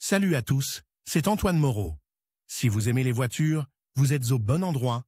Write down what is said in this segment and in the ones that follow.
Salut à tous, c'est Antoine Moreau. Si vous aimez les voitures, vous êtes au bon endroit.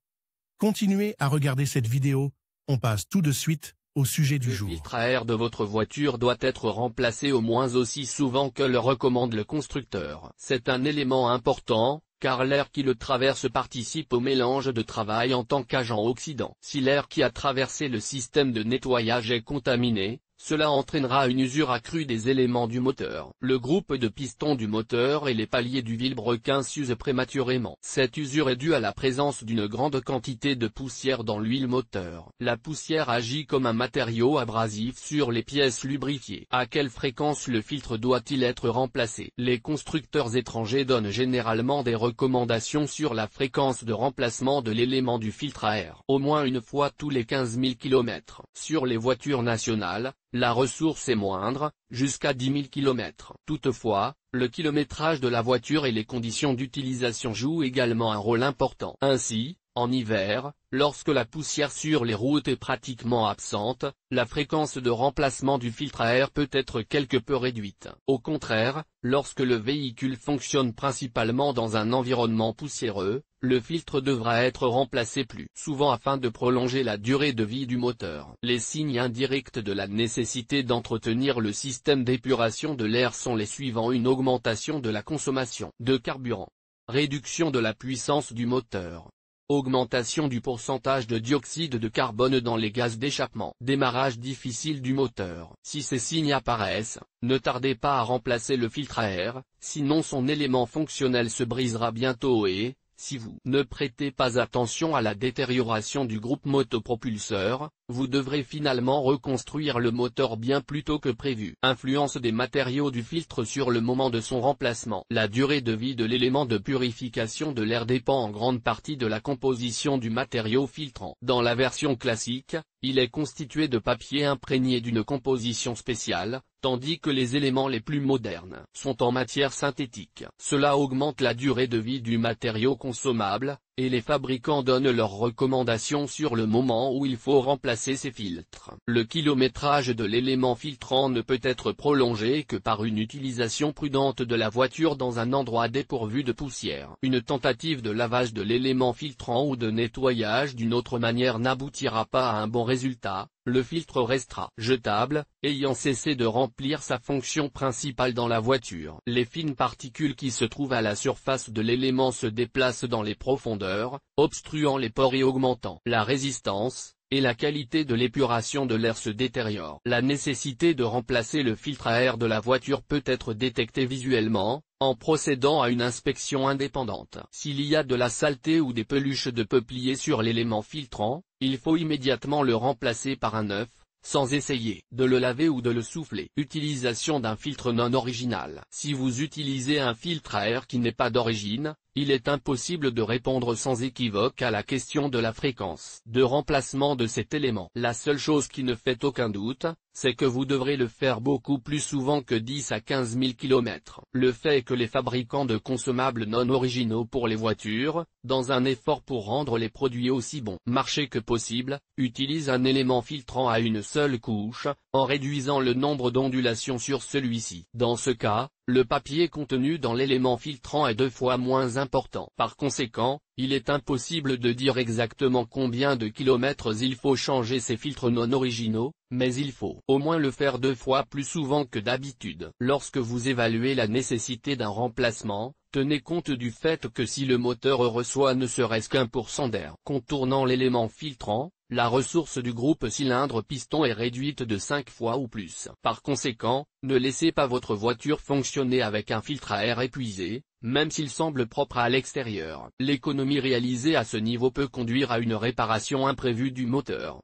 Continuez à regarder cette vidéo, on passe tout de suite au sujet du jour. Le filtre à air de votre voiture doit être remplacé au moins aussi souvent que le recommande le constructeur. C'est un élément important, car l'air qui le traverse participe au mélange de travail en tant qu'agent oxydant. Si l'air qui a traversé le système de nettoyage est contaminé, cela entraînera une usure accrue des éléments du moteur. Le groupe de pistons du moteur et les paliers du vilebrequin s'usent prématurément. Cette usure est due à la présence d'une grande quantité de poussière dans l'huile moteur. La poussière agit comme un matériau abrasif sur les pièces lubrifiées. À quelle fréquence le filtre doit-il être remplacé? Les constructeurs étrangers donnent généralement des recommandations sur la fréquence de remplacement de l'élément du filtre à air. Au moins une fois tous les 15 000 km. Sur les voitures nationales, la ressource est moindre, jusqu'à 10 000 km. Toutefois, le kilométrage de la voiture et les conditions d'utilisation jouent également un rôle important. Ainsi, en hiver, lorsque la poussière sur les routes est pratiquement absente, la fréquence de remplacement du filtre à air peut être quelque peu réduite. Au contraire, lorsque le véhicule fonctionne principalement dans un environnement poussiéreux, le filtre devra être remplacé plus souvent afin de prolonger la durée de vie du moteur. Les signes indirects de la nécessité d'entretenir le système d'épuration de l'air sont les suivants: une augmentation de la consommation de carburant, réduction de la puissance du moteur, augmentation du pourcentage de dioxyde de carbone dans les gaz d'échappement, démarrage difficile du moteur. Si ces signes apparaissent, ne tardez pas à remplacer le filtre à air, sinon son élément fonctionnel se brisera bientôt et, si vous ne prêtez pas attention à la détérioration du groupe motopropulseur, vous devrez finalement reconstruire le moteur bien plus tôt que prévu. Influence des matériaux du filtre sur le moment de son remplacement. La durée de vie de l'élément de purification de l'air dépend en grande partie de la composition du matériau filtrant. Dans la version classique, il est constitué de papier imprégné d'une composition spéciale, tandis que les éléments les plus modernes sont en matière synthétique. Cela augmente la durée de vie du matériau consommable, et les fabricants donnent leurs recommandations sur le moment où il faut remplacer ces filtres. Le kilométrage de l'élément filtrant ne peut être prolongé que par une utilisation prudente de la voiture dans un endroit dépourvu de poussière. Une tentative de lavage de l'élément filtrant ou de nettoyage d'une autre manière n'aboutira pas à un bon résultat. Le filtre restera jetable, ayant cessé de remplir sa fonction principale dans la voiture. Les fines particules qui se trouvent à la surface de l'élément se déplacent dans les profondeurs, obstruant les pores et augmentant la résistance, et la qualité de l'épuration de l'air se détériore. La nécessité de remplacer le filtre à air de la voiture peut être détectée visuellement, en procédant à une inspection indépendante. S'il y a de la saleté ou des peluches de peuplier sur l'élément filtrant, il faut immédiatement le remplacer par un neuf, sans essayer de le laver ou de le souffler. Utilisation d'un filtre non original. Si vous utilisez un filtre à air qui n'est pas d'origine, il est impossible de répondre sans équivoque à la question de la fréquence de remplacement de cet élément. La seule chose qui ne fait aucun doute, c'est que vous devrez le faire beaucoup plus souvent que 10 à 15 000 km. Le fait est que les fabricants de consommables non originaux pour les voitures, dans un effort pour rendre les produits aussi bon marché que possible, utilisent un élément filtrant à une seule couche, en réduisant le nombre d'ondulations sur celui-ci. Dans ce cas, le papier contenu dans l'élément filtrant est 2 fois moins important. Par conséquent, il est impossible de dire exactement combien de kilomètres il faut changer ces filtres non originaux, mais il faut au moins le faire 2 fois plus souvent que d'habitude. Lorsque vous évaluez la nécessité d'un remplacement, tenez compte du fait que si le moteur reçoit ne serait-ce qu'1% d'air contournant l'élément filtrant, la ressource du groupe cylindre-piston est réduite de 5 fois ou plus. Par conséquent, ne laissez pas votre voiture fonctionner avec un filtre à air épuisé, même s'il semble propre à l'extérieur. L'économie réalisée à ce niveau peut conduire à une réparation imprévue du moteur.